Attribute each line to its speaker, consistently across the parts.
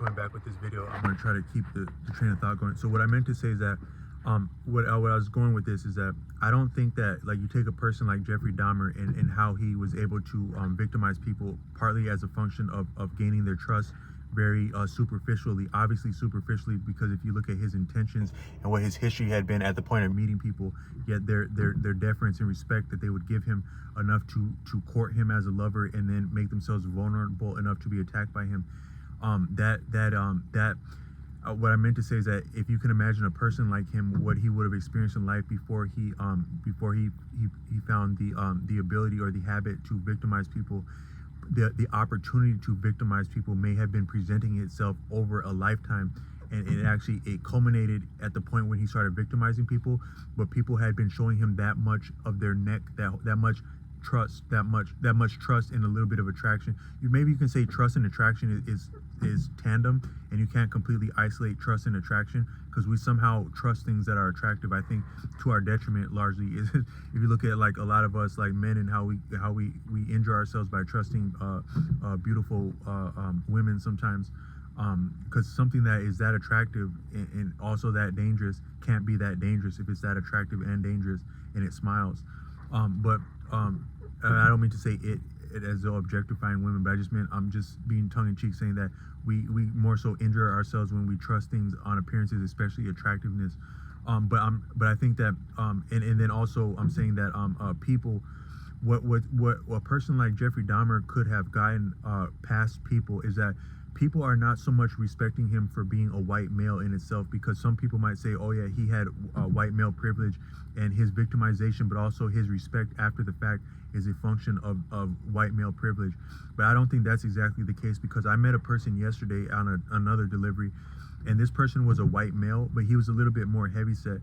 Speaker 1: coming back with this video. I'm going to try to keep the train of thought going. So what I meant to say is that what I was going with this is that I don't think that, like, you take a person like Jeffrey Dahmer and how he was able to victimize people partly as a function of gaining their trust very superficially, obviously superficially, because if you look at his intentions and what his history had been at the point of meeting people, yet their deference and respect that they would give him enough to court him as a lover and then make themselves vulnerable enough to be attacked by him. What I meant to say is that if you can imagine a person like him, what he would have experienced in life before he found the ability or the habit to victimize people, the opportunity to victimize people may have been presenting itself over a lifetime, and it culminated at the point when he started victimizing people, but people had been showing him that much of their neck, that much trust, that much trust and a little bit of attraction. Maybe you can say trust and attraction is tandem, and you can't completely isolate trust and attraction, because we somehow trust things that are attractive, I think, to our detriment largely. If you look at, like, a lot of us, like men, and how we injure ourselves by trusting beautiful women sometimes, because something that is that attractive and also that dangerous can't be that dangerous if it's that attractive and dangerous and it smiles. I don't mean to say it as though objectifying women, but I just meant, I'm just being tongue-in-cheek, saying that we more so injure ourselves when we trust things on appearances, especially attractiveness. But I think that and then also I'm saying that people, what a person like Jeffrey Dahmer could have gotten past people is that people are not so much respecting him for being a white male in itself, because some people might say, oh yeah, he had white male privilege, and his victimization, but also his respect after the fact, is a function of white male privilege. But I don't think that's exactly the case, because I met a person yesterday on another delivery, and this person was a white male, but he was a little bit more heavyset.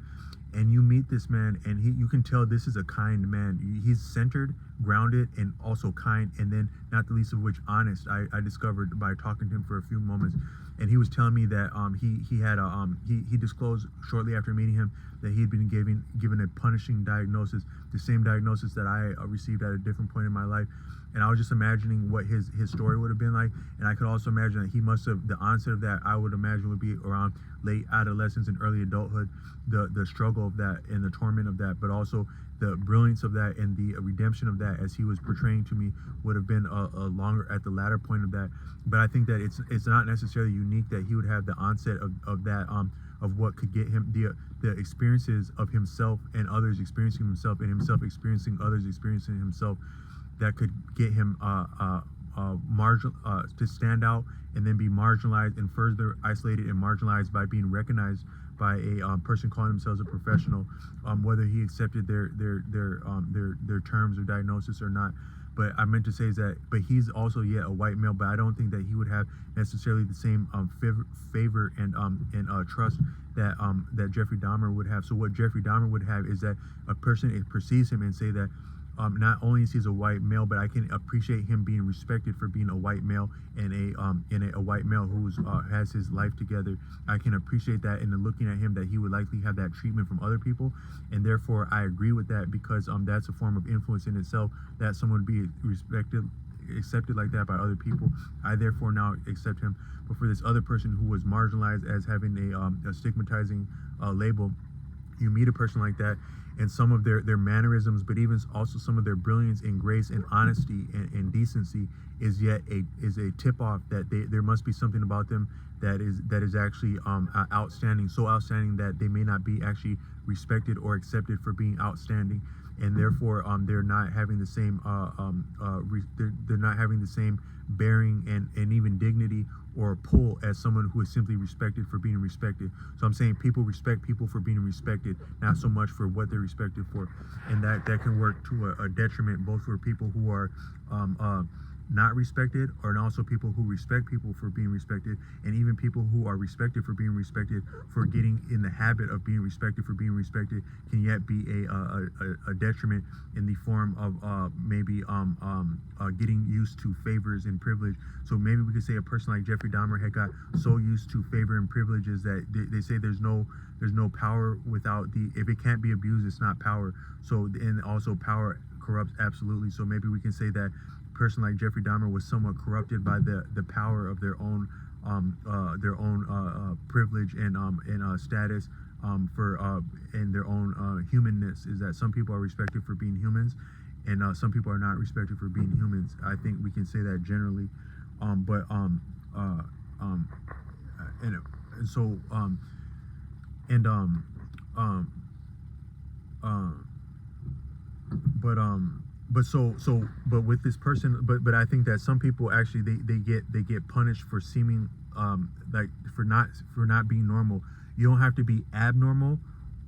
Speaker 1: And you meet this man, and you can tell this is a kind man. He's centered, grounded, and also kind, and then not the least of which honest. I discovered by talking to him for a few moments, and he was telling me that he disclosed shortly after meeting him that he'd been given a punishing diagnosis, the same diagnosis that I received at a different point in my life. And I was just imagining what his story would have been like, and I could also imagine that he must have, the onset of that, I would imagine, would be around late adolescence and early adulthood, the struggle of that and the torment of that, but also the brilliance of that and the redemption of that, as he was portraying to me, would have been a longer at the latter point of that. But I think that it's not necessarily unique that he would have the onset of that, of what could get him the experiences of himself and others experiencing himself, and himself experiencing others experiencing himself, that could get him to stand out and then be marginalized and further isolated and marginalized by being recognized by a person calling themselves a professional, whether he accepted their terms or diagnosis or not. But I meant to say is that, but he's also yet a white male, but I don't think that he would have necessarily the same favor and trust that Jeffrey Dahmer would have. So what Jeffrey Dahmer would have is that a person perceives him and say that not only is he a white male, but I can appreciate him being respected for being a white male and a white male who's has his life together. I can appreciate that, and then looking at him, that he would likely have that treatment from other people, and therefore I agree with that, because that's a form of influence in itself, that someone would be accepted like that by other people. I therefore now accept him. But for this other person who was marginalized as having a stigmatizing label, you meet a person like that, and some of their mannerisms, but even also some of their brilliance and grace and honesty and decency is a tip-off that there must be something about them that is actually outstanding, so outstanding that they may not be actually respected or accepted for being outstanding, and therefore they're not having the same they're not having the same bearing and even dignity or pull as someone who is simply respected for being respected. So I'm saying people respect people for being respected, not so much for what they're respected for, and that can work to a detriment both for people who are not respected, and also people who respect people for being respected, and even people who are respected for being respected, for getting in the habit of being respected for being respected, can yet be a detriment in the form of maybe getting used to favors and privilege. So maybe we could say a person like Jeffrey Dahmer had got so used to favor and privileges that they say there's no power without if it can't be abused, it's not power. So, and also power corrupts, absolutely. So maybe we can say that a person like Jeffrey Dahmer was somewhat corrupted by the power of their own privilege and status, for and their own humanness. Is that some people are respected for being humans, and some people are not respected for being humans. I think we can say that generally, but uh, um, and so and um, um, but with this person, but I think that some people actually they get punished for seeming like for not being normal. You don't have to be abnormal,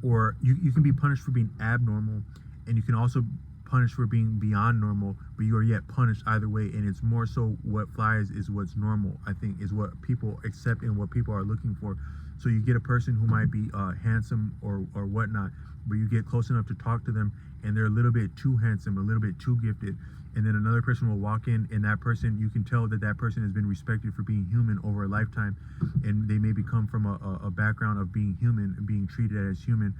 Speaker 1: or you can be punished for being abnormal, and you can also punished for being beyond normal, but you are yet punished either way. And it's more so what flies is what's normal, I think, is what people accept and what people are looking for. So you get a person who might be handsome or whatnot, but you get close enough to talk to them and they're a little bit too handsome, a little bit too gifted, and then another person will walk in, and that person, you can tell that that person has been respected for being human over a lifetime, and they maybe come from a background of being human and being treated as human,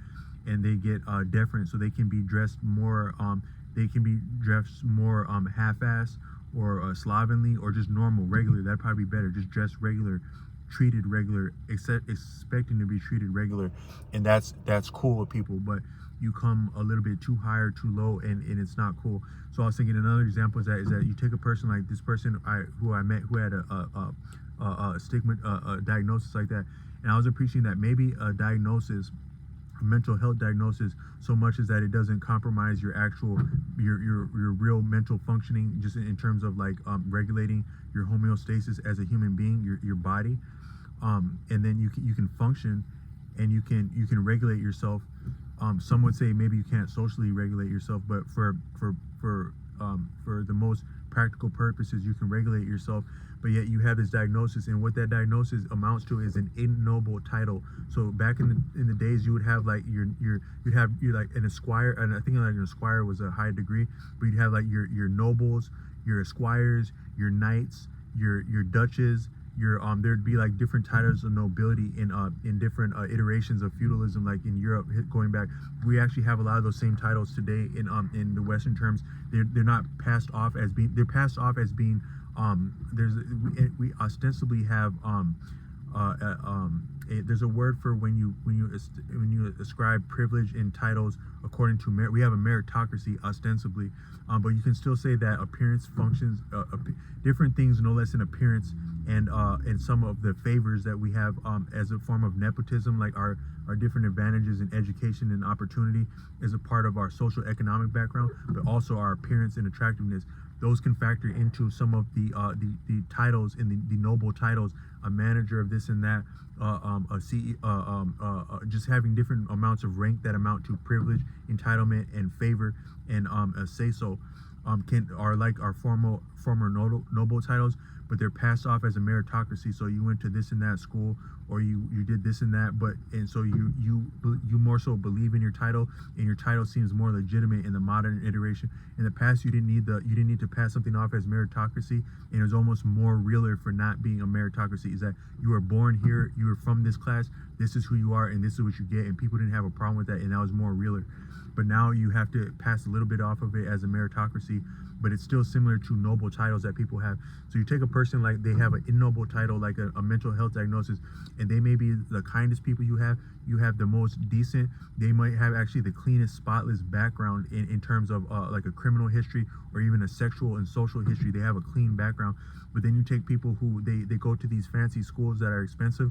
Speaker 1: and they get deference, so they can be dressed more half-ass or slovenly, or just normal, regular. That'd probably be better. Just dress regular, treated regular, expecting to be treated regular, and that's cool with people. But you come a little bit too high or too low, and it's not cool. So I was thinking another example is that you take a person like this person who I met, who had a stigma, a diagnosis like that, and I was appreciating that maybe a diagnosis, a mental health diagnosis, so much as that it doesn't compromise your actual your real mental functioning, just in terms of like regulating your homeostasis as a human being, your body, and then you can function, and you can regulate yourself. Some would say maybe you can't socially regulate yourself, but for the most practical purposes, you can regulate yourself. But yet you have this diagnosis, and what that diagnosis amounts to is an ignoble title. So back in the days, you would have like you'd have like an esquire, and I think like an esquire was a high degree, but you'd have like your nobles, your esquires, your knights, your duches, your there'd be like different titles of nobility in different iterations of feudalism, like in Europe going back. We actually have a lot of those same titles today in the Western terms. They're not passed off as being, they're passed off as being we ostensibly have there's a word for when you ascribe privilege and titles according to merit. We have a meritocracy ostensibly, but you can still say that appearance functions, different things, no less in appearance, and some of the favors that we have as a form of nepotism, like our different advantages in education and opportunity, is a part of our social economic background, but also our appearance and attractiveness. Those can factor into some of the titles and the noble titles, a manager of this and that, a CEO, just having different amounts of rank that amount to privilege, entitlement, and favor, and a say so, are like our former noble titles, but they're passed off as a meritocracy. So you went to this and that school, or you did this and that, and so you more so believe in your title, and your title seems more legitimate in the modern iteration. In the past, you didn't need to pass something off as meritocracy, and it was almost more realer for not being a meritocracy. Is that you were born here, you were from this class, this is who you are, and this is what you get, and people didn't have a problem with that, and that was more realer. But now you have to pass a little bit off of it as a meritocracy, but it's still similar to noble titles that people have. So you take a person like they have an ignoble title, like a mental health diagnosis, and they may be the kindest people you have the most decent, they might have actually the cleanest, spotless background in terms of like a criminal history or even a sexual and social history. They have a clean background. But then you take people who they go to these fancy schools that are expensive,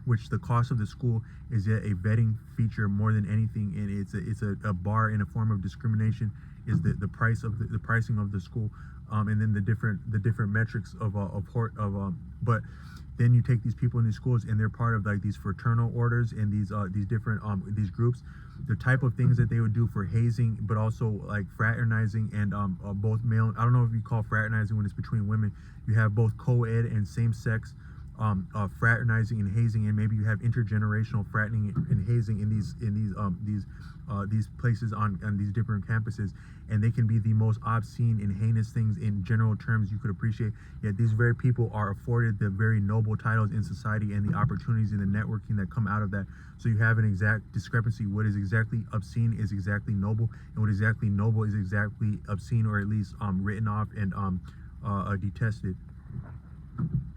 Speaker 1: which the cost of the school is yet a vetting feature more than anything, and it's a bar in a form of discrimination, is the price of the pricing of the school, and then the different metrics but then you take these people in these schools, and they're part of like these fraternal orders and these different these groups. The type of things that they would do for hazing, but also like fraternizing, and both male, I don't know if you call fraternizing when it's between women. You have both co-ed and same-sex fraternizing and hazing, and maybe you have intergenerational fraternizing and hazing in these places on these different campuses, and they can be the most obscene and heinous things in general terms you could appreciate. Yet these very people are afforded the very noble titles in society and the opportunities and the networking that come out of that. So you have an exact discrepancy. What is exactly obscene is exactly noble, and what is exactly noble is exactly obscene, or at least written off and detested.